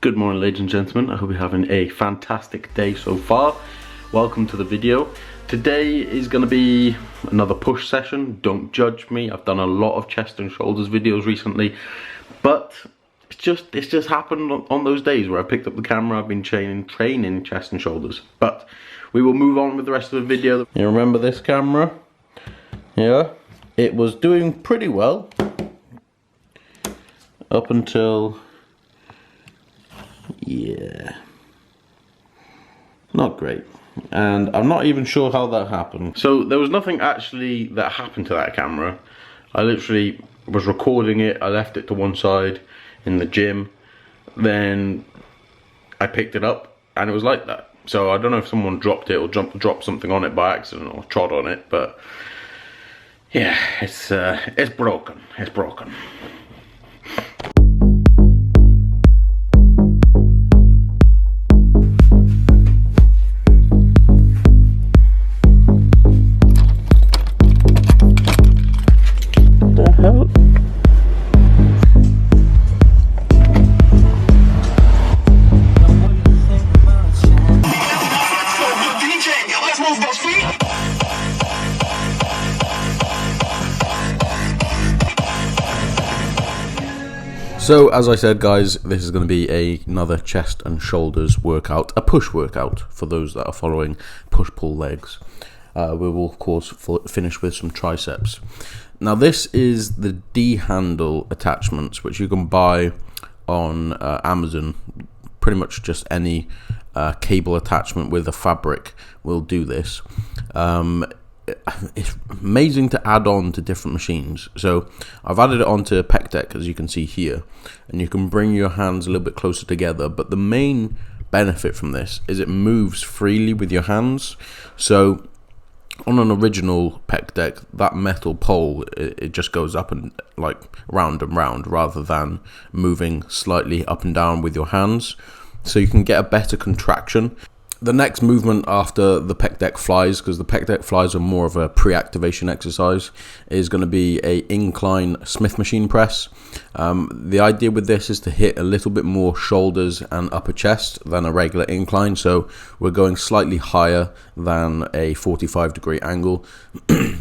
Good morning, ladies and gentlemen. I hope you're having a fantastic day so far. Welcome to the video. Today is going to be another push session. Don't judge me. I've done a lot of chest and shoulders videos recently, but it's just happened on those days where I picked up the camera. I've been training chest and shoulders, but we will move on with the rest of the video. You remember this camera? Yeah, it was doing pretty well up until, yeah, not great. And I'm not even sure how that happened. So there was nothing actually that happened to that camera. I literally was recording it, I left it to one side in the gym, then I picked it up and it was like that. So I don't know if someone dropped it or dropped something on it by accident or trod on it, but yeah, it's broken. It's broken. So as I said, guys, this is going to be another chest and shoulders workout, a push workout for those that are following push-pull legs. We will of course finish with some triceps. Now this is the D-handle attachments, which you can buy on Amazon. Pretty much just any cable attachment with a fabric will do this. It's amazing to add on to different machines. So I've added it onto Pec Deck, as you can see here, and you can bring your hands a little bit closer together, but the main benefit from this is it moves freely with your hands. So on an original Pec Deck, that metal pole, it just goes up and like round and round rather than moving slightly up and down with your hands, so you can get a better contraction. The next movement after the Pec Deck flies, because the Pec Deck flies are more of a pre-activation exercise, is going to be a incline Smith machine press. The idea with this is to hit a little bit more shoulders and upper chest than a regular incline, so we're going slightly higher than a 45-degree angle,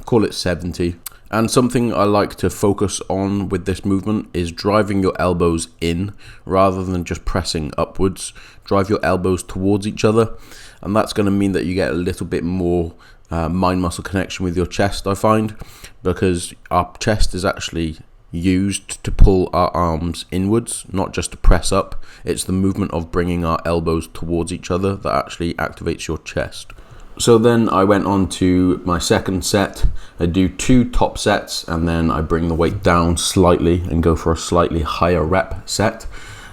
call it 70. And something I like to focus on with this movement is driving your elbows in rather than just pressing upwards. Drive your elbows towards each other, and that's going to mean that you get a little bit more mind-muscle connection with your chest, I find, because our chest is actually used to pull our arms inwards, not just to press up. It's the movement of bringing our elbows towards each other that actually activates your chest. So then I went on to my second set. I do 2 top sets and then I bring the weight down slightly and go for a slightly higher rep set.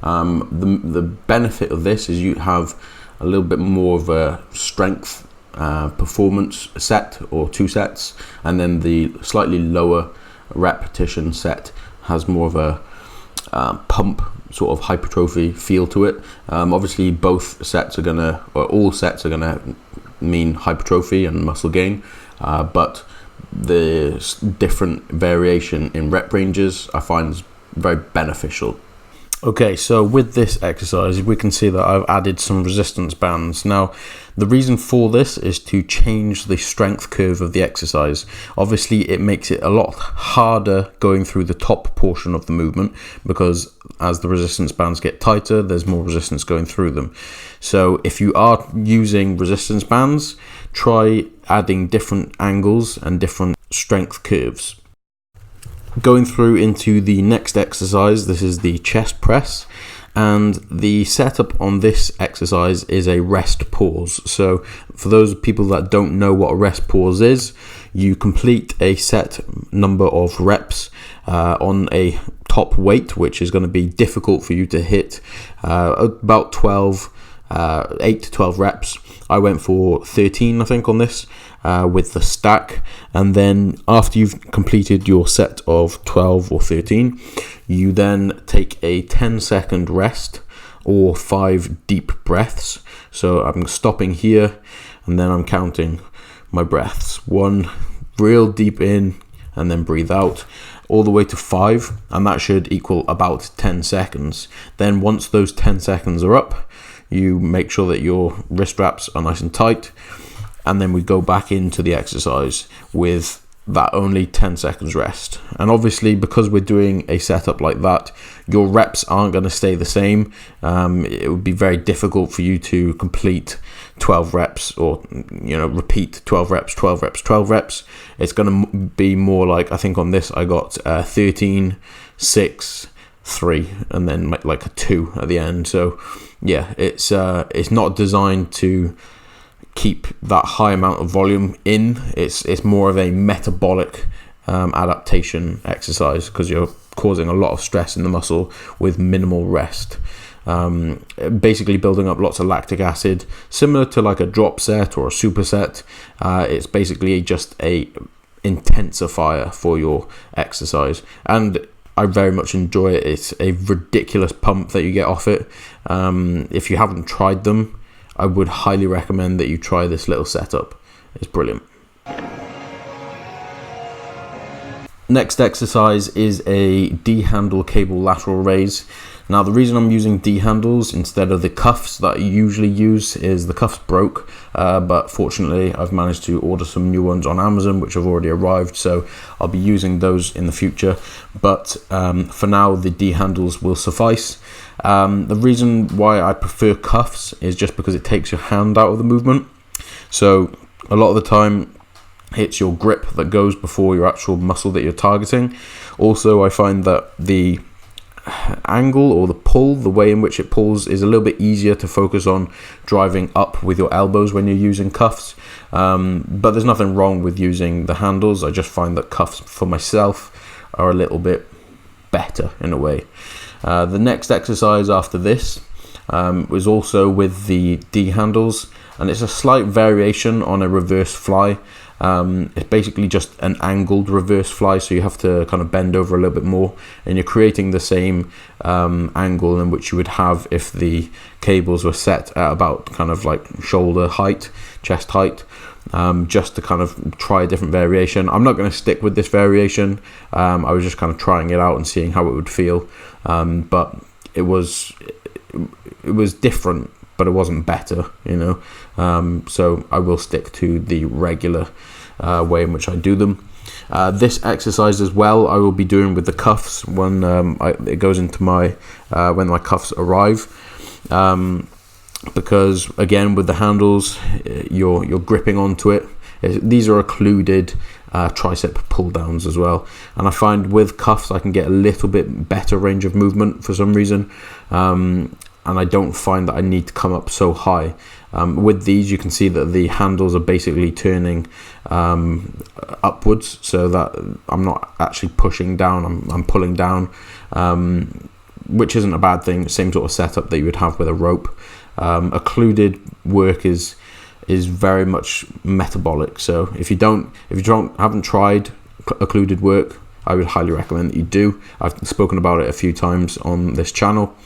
The benefit of this is you have a little bit more of a strength performance set or 2 sets, and then the slightly lower repetition set has more of a pump sort of hypertrophy feel to it. Obviously both sets are gonna, or all sets are gonna mean hypertrophy and muscle gain, but the different variation in rep ranges I find is very beneficial. Okay, so with this exercise we can see that I've added some resistance bands. Now the reason for this is to change the strength curve of the exercise. Obviously it makes it a lot harder going through the top portion of the movement, because as the resistance bands get tighter, there's more resistance going through them. So if you are using resistance bands, try adding different angles and different strength curves. Going through into the next exercise, this is the chest press, and the setup on this exercise is a rest pause. So for those people that don't know what a rest pause is, you complete a set number of reps on a top weight, which is going to be difficult for you to hit, about 8 to 12 reps. I went for 13, I think, on this with the stack, and then after you've completed your set of 12 or 13, you then take a 10-second rest or 5 deep breaths. So I'm stopping here and then I'm counting my breaths. 1 real deep in and then breathe out. all the way to 5, and that should equal about 10 seconds. Then once those 10 seconds are up, you make sure that your wrist wraps are nice and tight, and then we go back into the exercise with that only 10 seconds rest. And obviously, because we're doing a setup like that, your reps aren't going to stay the same. It would be very difficult for you to complete 12 reps, or repeat 12 reps, 12 reps, 12 reps. It's going to be more like, I think on this I got 13, 6, 3, and then like a 2 at the end. So yeah, it's not designed to keep that high amount of volume in. It's more of a metabolic adaptation exercise, because you're causing a lot of stress in the muscle with minimal rest. Basically building up lots of lactic acid, similar to like a drop set or a superset. It's basically just a intensifier for your exercise, and I very much enjoy it. It's a ridiculous pump that you get off it. If you haven't tried them, I would highly recommend that you try this little setup. It's brilliant. Next exercise is a D-handle cable lateral raise. Now, the reason I'm using D-handles instead of the cuffs that I usually use is the cuffs broke, but fortunately I've managed to order some new ones on Amazon, which have already arrived, so I'll be using those in the future. But for now, the D-handles will suffice. The reason why I prefer cuffs is just because it takes your hand out of the movement. So a lot of the time it's your grip that goes before your actual muscle that you're targeting. Also, I find that the angle or the pull, the way in which it pulls, is a little bit easier to focus on driving up with your elbows when you're using cuffs. But there's nothing wrong with using the handles. I just find that cuffs for myself are a little bit better in a way. The next exercise after this was also with the D handles, and it's a slight variation on a reverse fly. It's basically just an angled reverse fly, so you have to kind of bend over a little bit more, and you're creating the same angle in which you would have if the cables were set at about kind of like shoulder height, chest height, just to kind of try a different variation. I'm not going to stick with this variation. I was just kind of trying it out and seeing how it would feel, but it was different, but it wasn't better, so I will stick to the regular way in which I do them. This exercise as well I will be doing with the cuffs when it goes into my when my cuffs arrive, because again with the handles you're gripping onto it. These are occluded tricep pull downs as well, and I find with cuffs I can get a little bit better range of movement for some reason, and I don't find that I need to come up so high. With these, you can see that the handles are basically turning upwards, so that I'm not actually pushing down, I'm pulling down, which isn't a bad thing. Same sort of setup that you would have with a rope. Occluded work is very much metabolic, so if you haven't tried occluded work, I would highly recommend that you do. I've spoken about it a few times on this channel.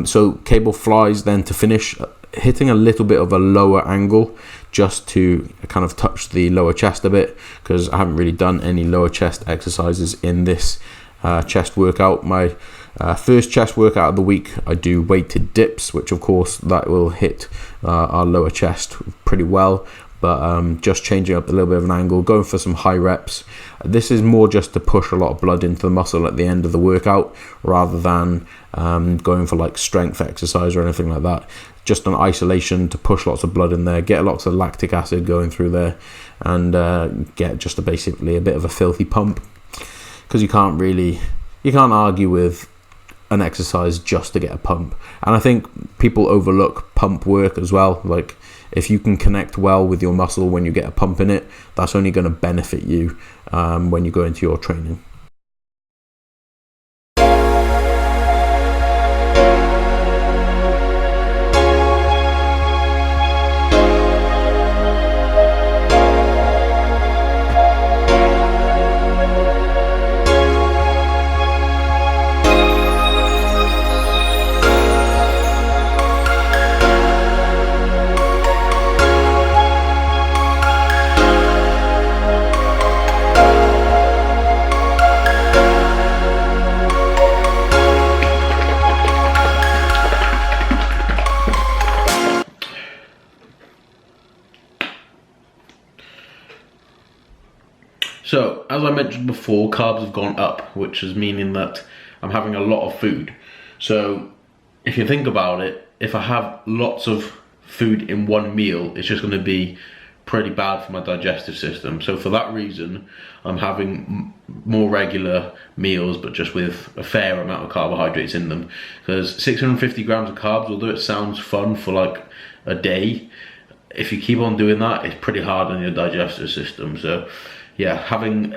So cable flies then to finish, hitting a little bit of a lower angle just to kind of touch the lower chest a bit, because I haven't really done any lower chest exercises in this chest workout. My first chest workout of the week, I do weighted dips, which of course that will hit our lower chest pretty well, but just changing up a little bit of an angle, going for some high reps. This is more just to push a lot of blood into the muscle at the end of the workout, rather than going for like strength exercise or anything like that. Just an isolation to push lots of blood in there, get lots of lactic acid going through there, and get just basically a bit of a filthy pump, because you can't argue with an exercise just to get a pump. And I think people overlook pump work as well. Like, if you can connect well with your muscle when you get a pump in it, that's only going to benefit you when you go into your training. as I mentioned before, carbs have gone up, which is meaning that I'm having a lot of food. So if you think about it, if I have lots of food in one meal, it's just going to be pretty bad for my digestive system. So for that reason, I'm having more regular meals, but just with a fair amount of carbohydrates in them. Because 650 grams of carbs, although it sounds fun for like a day, if you keep on doing that, it's pretty hard on your digestive system. So yeah, having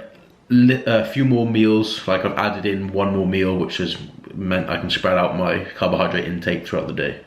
a few more meals, like I've added in one more meal, which has meant I can spread out my carbohydrate intake throughout the day.